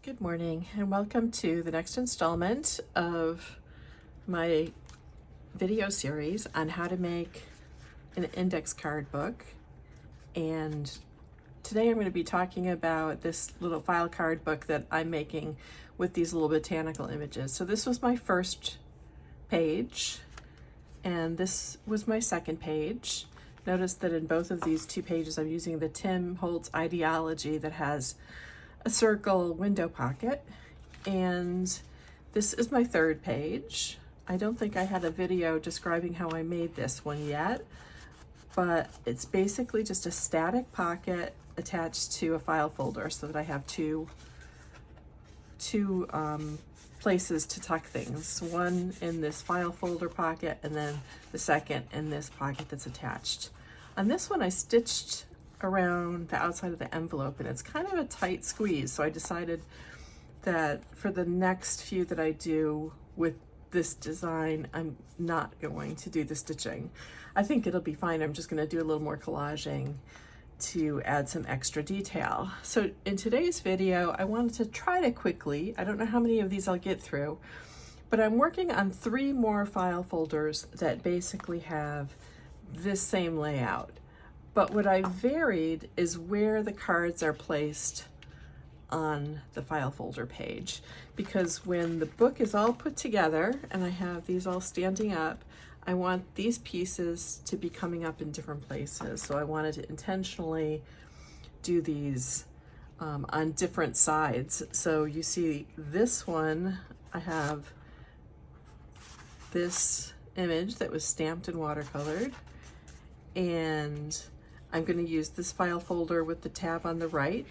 Good morning and welcome to the next installment of my video series on how to make an index card book. And today I'm going to be talking about this little file card book that I'm making with these little botanical images. So this was my first page and this was my second page. Notice that in both of these two pages I'm using the Tim Holtz ideology that has a circle window pocket, and this is my third page. I don't think I had a video describing how I made this one yet, but it's basically just a static pocket attached to a file folder so that I have two places to tuck things. One in this file folder pocket and then the second in this pocket that's attached. On this one I stitched around the outside of the envelope and it's kind of a tight squeeze, so I decided that for the next few that I do with this design I'm not going to do the stitching. I think it'll be fine. I'm just going to do a little more collaging to add some extra detail. So in today's video I wanted to try to quickly, I don't know how many of these I'll get through, but I'm working on 3 more file folders that basically have this same layout. But what I varied is where the cards are placed on the file folder page, because when the book is all put together and I have these all standing up, I want these pieces to be coming up in different places. So I wanted to intentionally do these on different sides. So you see this one, I have this image that was stamped and watercolored, and I'm going to use this file folder with the tab on the right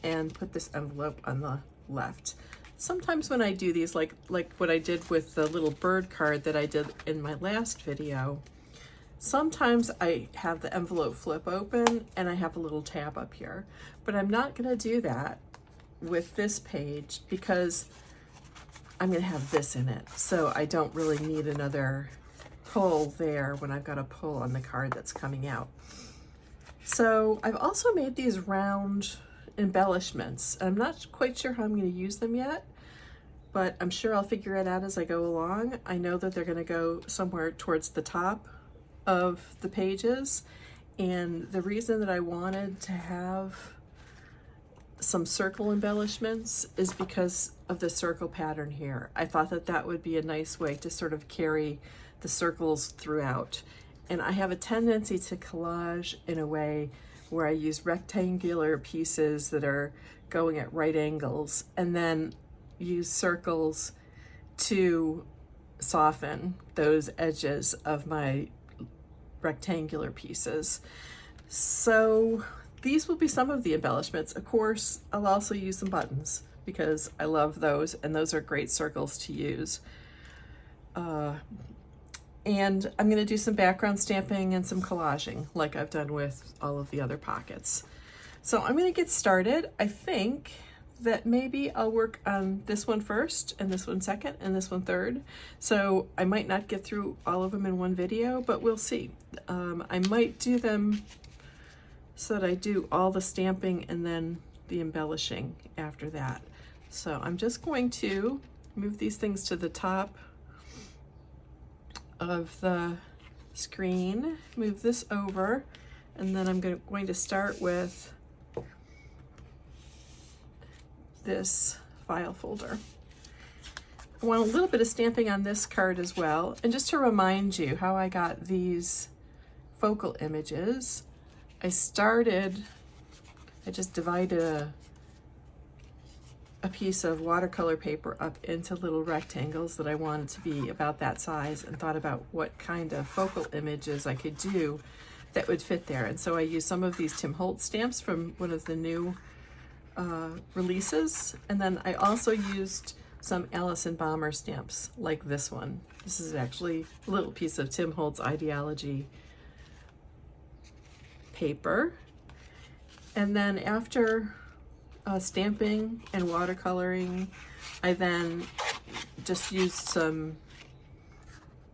and put this envelope on the left. Sometimes when I do these, like what I did with the little bird card that I did in my last video, sometimes I have the envelope flip open and I have a little tab up here. But I'm not going to do that with this page because I'm going to have this in it. So I don't really need another pull there when I've got a pull on the card that's coming out. So I've also made these round embellishments. I'm not quite sure how I'm going to use them yet, but I'm sure I'll figure it out as I go along. I know that they're going to go somewhere towards the top of the pages, and the reason that I wanted to have some circle embellishments is because of the circle pattern here. I thought that that would be a nice way to sort of carry the circles throughout. And I have a tendency to collage in a way where I use rectangular pieces that are going at right angles and then use circles to soften those edges of my rectangular pieces. So these will be some of the embellishments. Of course, I'll also use some buttons because I love those, and those are great circles to use. And I'm going to do some background stamping and some collaging like I've done with all of the other pockets. So I'm going to get started. I think that maybe I'll work on this one first and this one second and this one third. So I might not get through all of them in one video, but we'll see. I might do them so that I do all the stamping and then the embellishing after that. So I'm just going to move these things to the top of the screen, move this over, and then I'm going to start with this file folder. I want a little bit of stamping on this card as well. And just to remind you how I got these focal images, I just divided a piece of watercolor paper up into little rectangles that I wanted to be about that size, and thought about what kind of focal images I could do that would fit there. And so I used some of these Tim Holtz stamps from one of the new releases, and then I also used some Allison Balmer stamps like this one. This is actually a little piece of Tim Holtz ideology paper. And then after stamping and watercoloring, I then just used some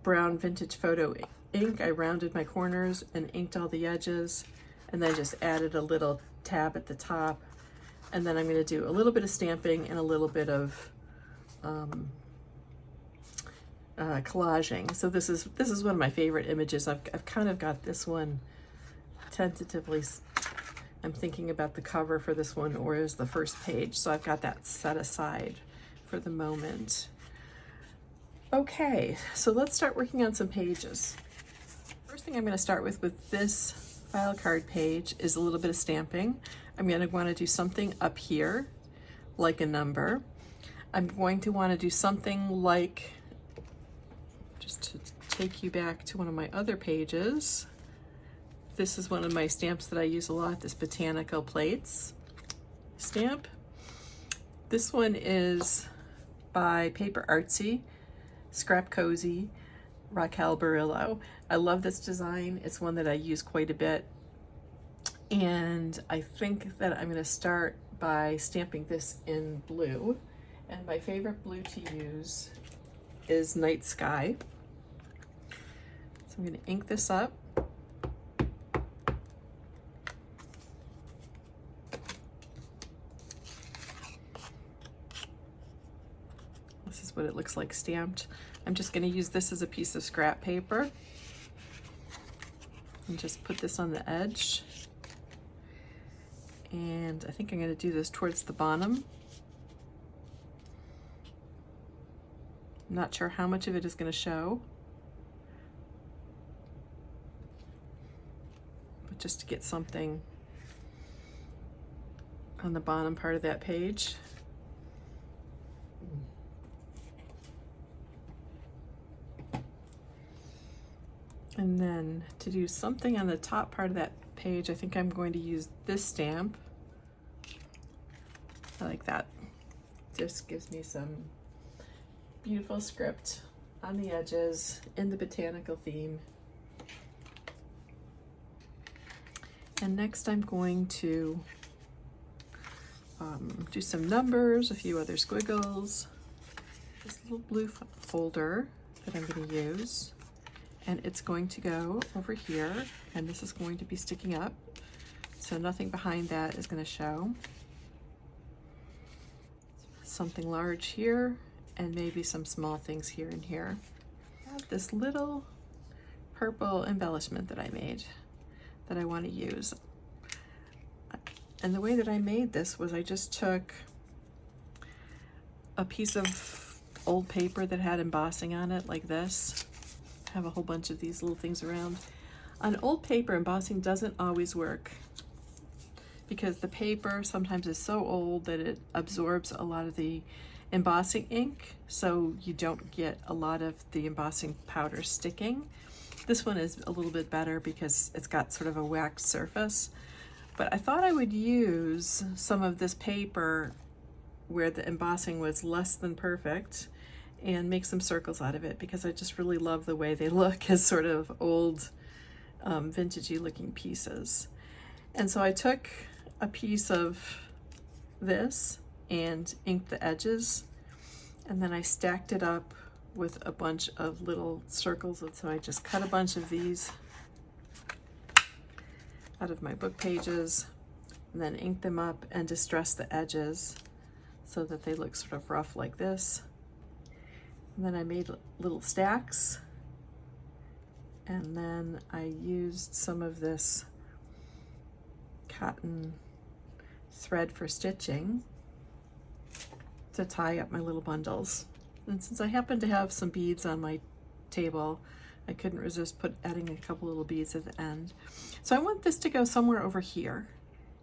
brown vintage photo ink. I rounded my corners and inked all the edges, and then just added a little tab at the top And then I'm going to do a little bit of stamping and a little bit of collaging. So this is one of my favorite images. I've kind of got this one tentatively. I'm thinking about the cover for this one, or is the first page. So I've got that set aside for the moment. Okay, so let's start working on some pages. First thing I'm going to start with this file card page is a little bit of stamping. I'm going to want to do something up here, like a number. I'm going to want to do something like, just to take you back to one of my other pages. This is one of my stamps that I use a lot, this botanical plates stamp. This one is by Paper Artsy, Scrap Cozy, Raquel Barillo. I love this design. It's one that I use quite a bit. And I think that I'm going to start by stamping this in blue. And my favorite blue to use is Night Sky. So I'm going to ink this up. This is what it looks like stamped. I'm just going to use this as a piece of scrap paper and just put this on the edge. And I think I'm going to do this towards the bottom. I'm not sure how much of it is going to show, but just to get something on the bottom part of that page. And then to do something on the top part of that page, I think I'm going to use this stamp. I like that. Just gives me some beautiful script on the edges in the botanical theme. And next I'm going to do some numbers, a few other squiggles. This little blue folder that I'm going to use. And it's going to go over here, and this is going to be sticking up. So nothing behind that is going to show. Something large here, and maybe some small things here and here. I have this little purple embellishment that I made that I want to use. And the way that I made this was I just took a piece of old paper that had embossing on it, like this. I have a whole bunch of these little things around. On old paper, embossing doesn't always work because the paper sometimes is so old that it absorbs a lot of the embossing ink, so you don't get a lot of the embossing powder sticking. This one is a little bit better because it's got sort of a waxed surface, but I thought I would use some of this paper where the embossing was less than perfect and make some circles out of it, because I just really love the way they look as sort of old vintagey looking pieces. And so I took a piece of this and inked the edges, and then I stacked it up with a bunch of little circles. And so I just cut a bunch of these out of my book pages and then inked them up and distressed the edges so that they look sort of rough like this. And then I made little stacks, and then I used some of this cotton thread for stitching to tie up my little bundles. And since I happen to have some beads on my table, I couldn't resist adding a couple little beads at the end. So I want this to go somewhere over here.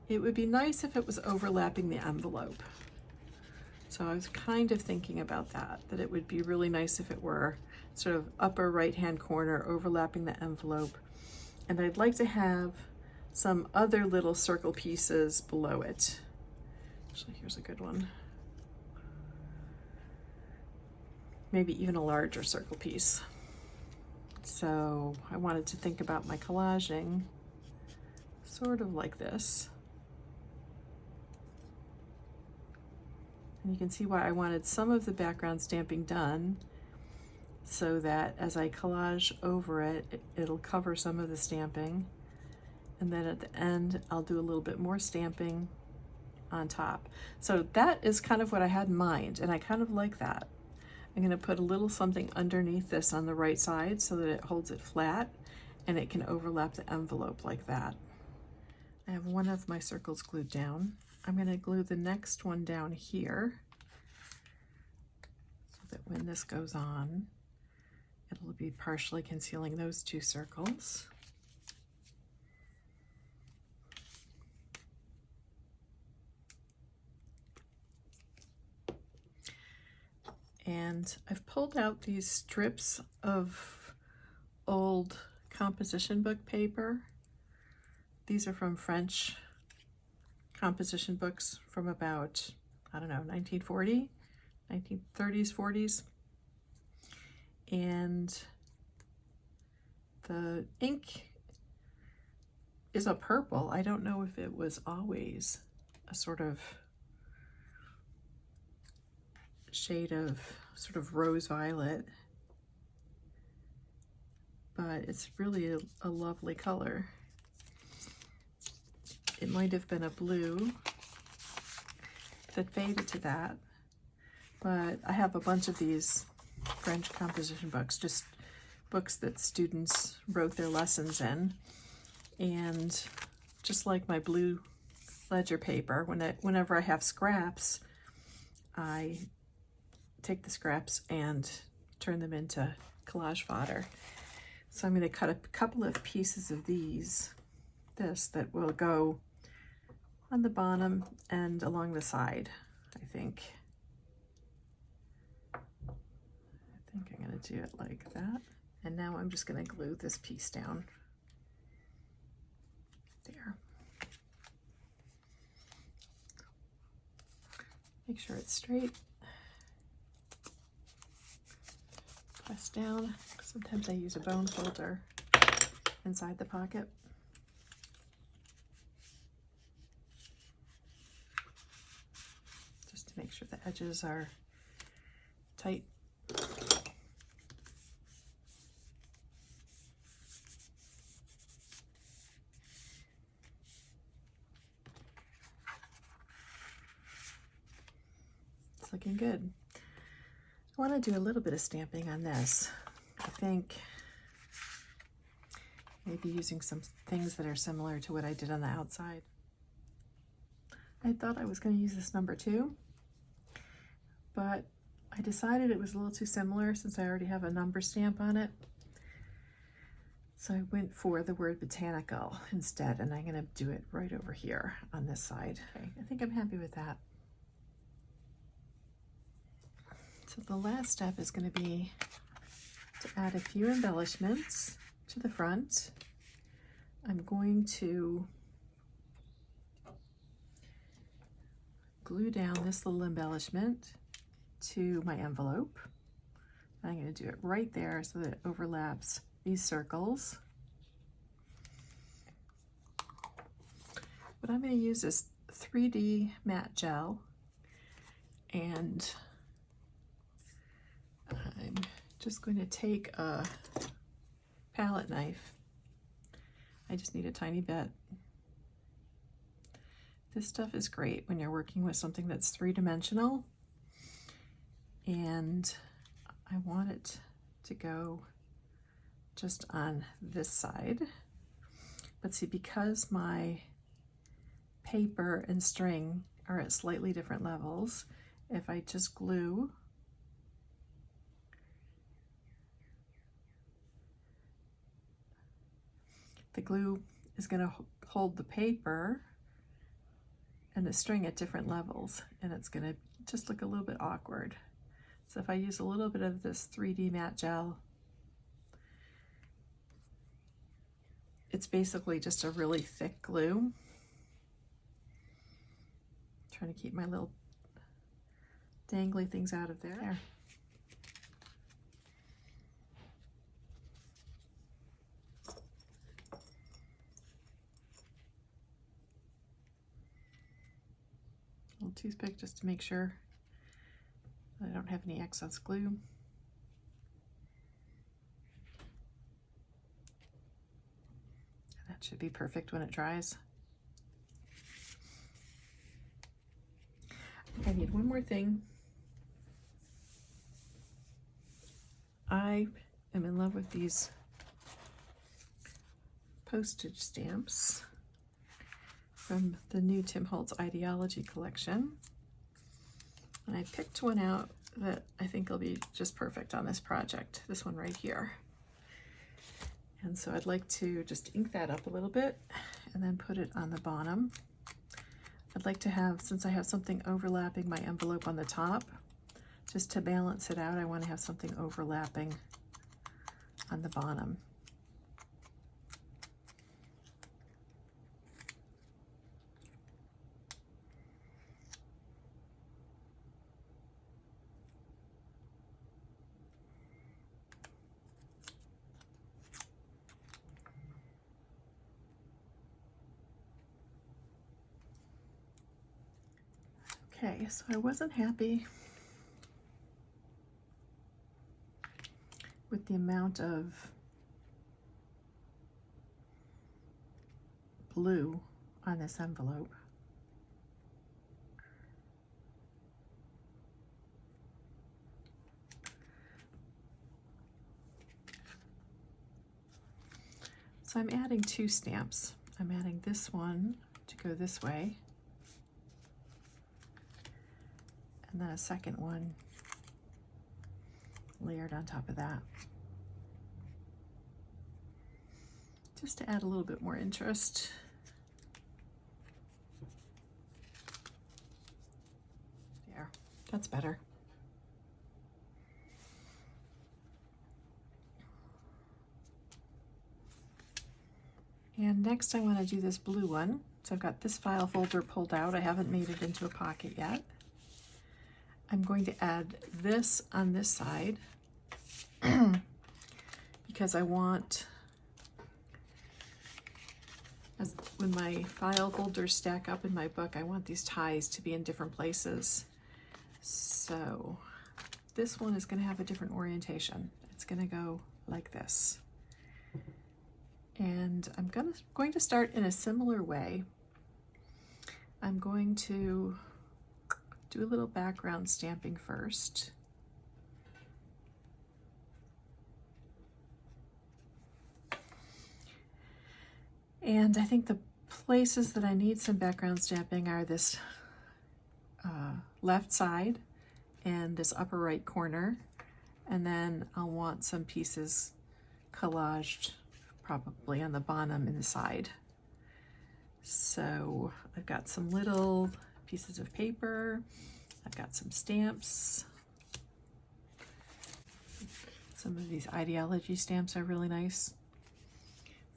It would be nice if it was overlapping the envelope. So I was kind of thinking about that it would be really nice if it were sort of upper right-hand corner overlapping the envelope. And I'd like to have some other little circle pieces below it. Actually, here's a good one. Maybe even a larger circle piece. So I wanted to think about my collaging sort of like this. And you can see why I wanted some of the background stamping done, so that as I collage over it, it'll cover some of the stamping. And then at the end, I'll do a little bit more stamping on top. So that is kind of what I had in mind, and I kind of like that. I'm gonna put a little something underneath this on the right side so that it holds it flat and it can overlap the envelope like that. I have one of my circles glued down. I'm gonna glue the next one down here so that when this goes on, it'll be partially concealing those two circles. And I've pulled out these strips of old composition book paper. These are from French composition books from about, I don't know, 1940, 1930s, 40s. And the ink is a purple. I don't know if it was always a sort of shade of sort of rose violet, but it's really a lovely color. It might have been a blue that faded to that, but I have a bunch of these French composition books, just books that students wrote their lessons in, and just like my blue ledger paper, whenever I have scraps, I take the scraps and turn them into collage fodder. So I'm going to cut a couple of pieces of this that will go on the bottom and along the side, I think. I'm going to do it like that. And now I'm just going to glue this piece down there. Make sure it's straight. Press down. Sometimes I use a bone folder inside the pocket. Just to make sure the edges are tight. It's looking good. I want to do a little bit of stamping on this. I think maybe using some things that are similar to what I did on the outside. I thought I was going to use this number 2, but I decided it was a little too similar since I already have a number stamp on it. So I went for the word botanical instead, and I'm going to do it right over here on this side. Okay, I think I'm happy with that. So the last step is going to be to add a few embellishments to the front. I'm going to glue down this little embellishment to my envelope. I'm going to do it right there so that it overlaps these circles. But I'm going to use this 3D matte gel, and I'm just going to take a palette knife. I just need a tiny bit. This stuff is great when you're working with something that's three-dimensional, and I want it to go just on this side. But see, because my paper and string are at slightly different levels, if I just glue the glue is going to hold the paper and the string at different levels, and it's going to just look a little bit awkward. So if I use a little bit of this 3D matte gel, it's basically just a really thick glue. I'm trying to keep my little dangly things out of there. Little toothpick just to make sure that I don't have any excess glue. And that should be perfect when it dries. more thing. I am in love with these postage stamps from the new Tim Holtz Ideology collection. And I picked one out that I think will be just perfect on this project, this one right here. And so I'd like to just ink that up a little bit and then put it on the bottom. I'd like to have, since I have something overlapping my envelope on the top, just to balance it out, I want to have something overlapping on the bottom. Okay, so I wasn't happy with the amount of blue on this envelope. So I'm adding two stamps. I'm adding this one to go this way, and then a second one layered on top of that, just to add a little bit more interest. There, that's better. And next I want to do this blue one. So I've got this file folder pulled out. I haven't made it into a pocket yet. I'm going to add this on this side because I want, when my file folders stack up in my book, I want these ties to be in different places. So this one is going to have a different orientation. It's going to go like this. And I'm going to start in a similar way. I'm going to do a little background stamping first. And I think the places that I need some background stamping are this left side and this upper right corner. And then I'll want some pieces collaged probably on the bottom and the side. So I've got some little pieces of paper. I've got some stamps. Some of these ideology stamps are really nice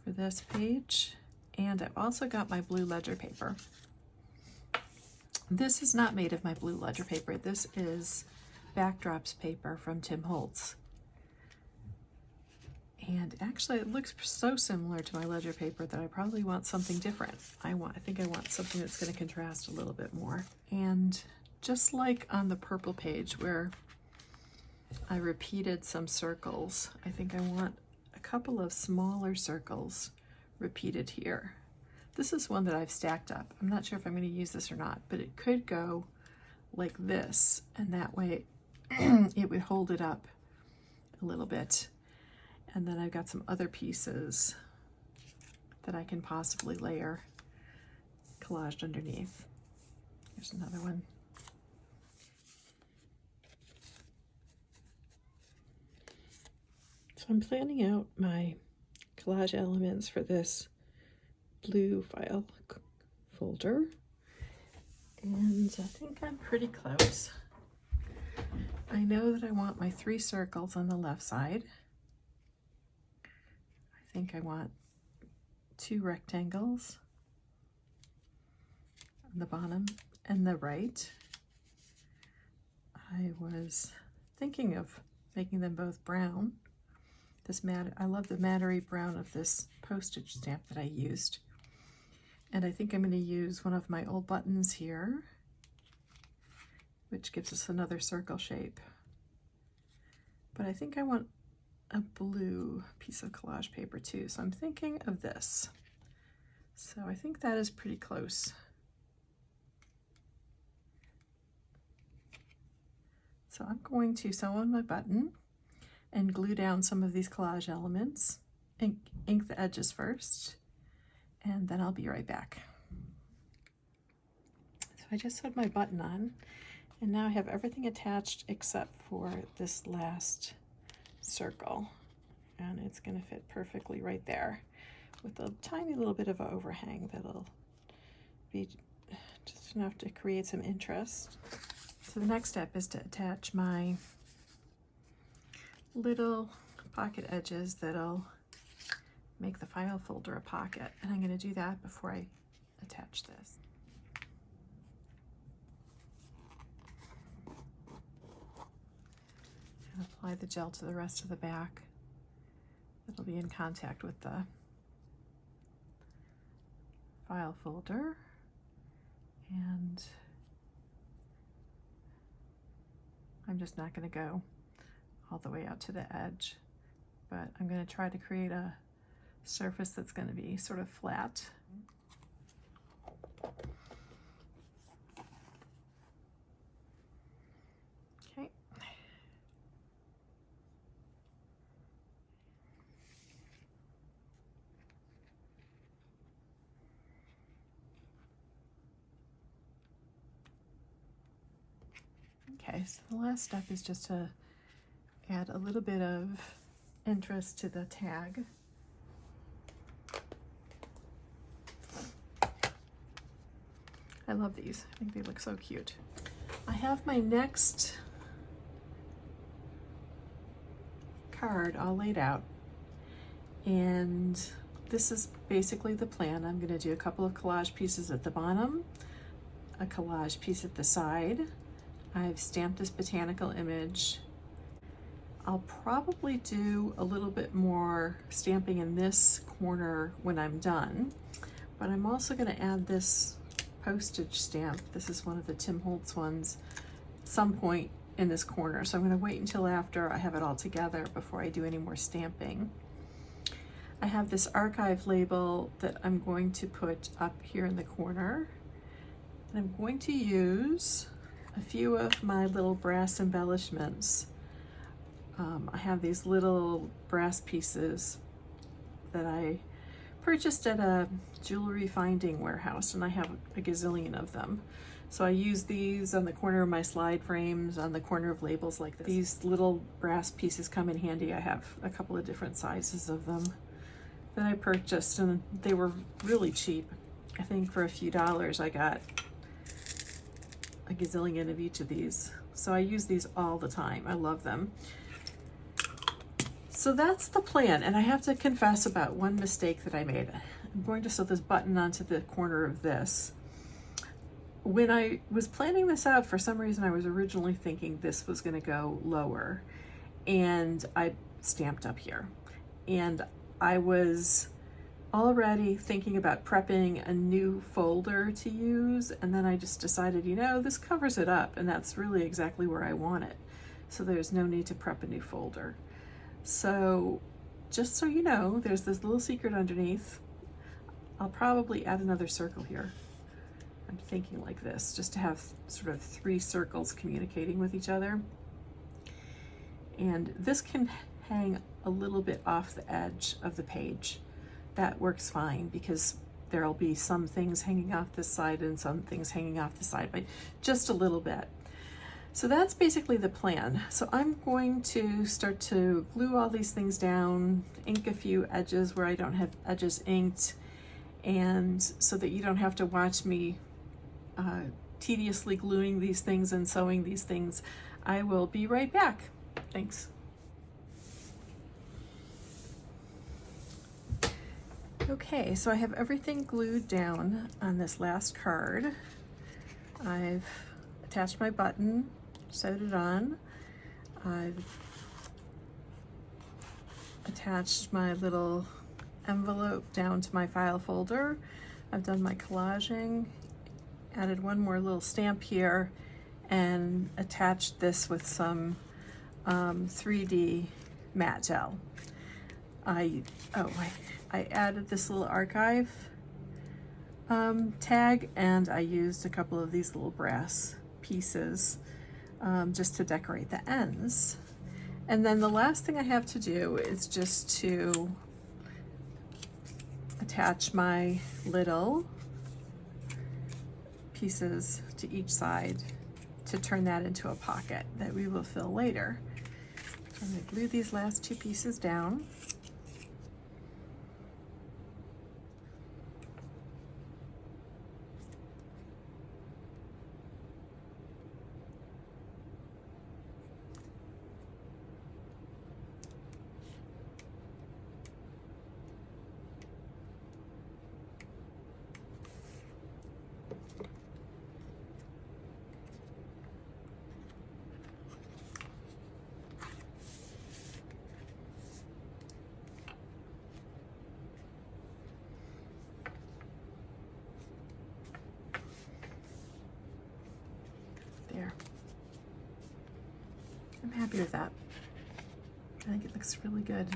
for this page. And I've also got my blue ledger paper. This is not made of my blue ledger paper. This is Backdrops paper from Tim Holtz. And actually it looks so similar to my ledger paper that I probably want something different. I think I want something that's going to contrast a little bit more. And just like on the purple page where I repeated some circles, I think I want a couple of smaller circles repeated here. This is one that I've stacked up. I'm not sure if I'm going to use this or not, but it could go like this, and that way it would hold it up a little bit. And then I've got some other pieces that I can possibly layer collaged underneath. Here's another one. So I'm planning out my collage elements for this blue file folder, and I think I'm pretty close. I know that I want my 3 circles on the left side. I think I want 2 rectangles on the bottom and the right. I was thinking of making them both brown. I love the mattery brown of this postage stamp that I used. And I think I'm going to use one of my old buttons here, which gives us another circle shape. But I think I want a blue piece of collage paper too, so I'm thinking of this. So I think that is pretty close. So I'm going to sew on my button and glue down some of these collage elements, ink the edges first, and then I'll be right back. So I just sewed my button on, and now I have everything attached except for this last circle, and it's going to fit perfectly right there with a tiny little bit of an overhang that'll be just enough to create some interest. So the next step is to attach my little pocket edges that'll make the file folder a pocket, and I'm going to do that before I attach this. And apply the gel to the rest of the back. It'll be in contact with the file folder, and I'm just not going to go all the way out to the edge, but I'm going to try to create a surface that's going to be sort of flat. Okay. Okay, so the last step is just to add a little bit of interest to the tag. I love these. I think they look so cute. I have my next card all laid out, and this is basically the plan. I'm going to do a couple of collage pieces at the bottom, a collage piece at the side. I've stamped this botanical image. I'll probably do a little bit more stamping in this corner when I'm done, but I'm also going to add this postage stamp. This is one of the Tim Holtz ones, at some point in this corner. So I'm going to wait until after I have it all together before I do any more stamping. I have this archive label that I'm going to put up here in the corner. And I'm going to use a few of my little brass embellishments. I have these little brass pieces that I purchased at a jewelry finding warehouse, and I have a gazillion of them. So I use these on the corner of my slide frames, on the corner of labels like this. These little brass pieces come in handy. I have a couple of different sizes of them that I purchased, and they were really cheap. I think for a few dollars I got a gazillion of each of these. So I use these all the time. I love them. So that's the plan, and I have to confess about one mistake that I made. I'm going to sew this button onto the corner of this. When I was planning this out, for some reason I was originally thinking this was going to go lower, and I stamped up here. And I was already thinking about prepping a new folder to use, and then I just decided, you know, this covers it up, and that's really exactly where I want it. So there's no need to prep a new folder. So just so you know, there's this little secret underneath. I'll probably add another circle here. I'm thinking like this, just to have sort of 3 circles communicating with each other. And this can hang a little bit off the edge of the page. That works fine because there'll be some things hanging off this side and some things hanging off the side, but just a little bit. So that's basically the plan. So I'm going to start to glue all these things down, ink a few edges where I don't have edges inked, and so that you don't have to watch me tediously gluing these things and sewing these things. I will be right back. Thanks. Okay, so I have everything glued down on this last card. I've attached my button, sewed it on. I've attached my little envelope down to my file folder. I've done my collaging, added one more little stamp here, and attached this with some 3D matte gel. I added this little archive tag, and I used a couple of these little brass pieces just to decorate the ends. And then the last thing I have to do is just to attach my little pieces to each side to turn that into a pocket that we will fill later. So I'm going to glue these last two pieces down. There. I'm happy with that. I think it looks really good.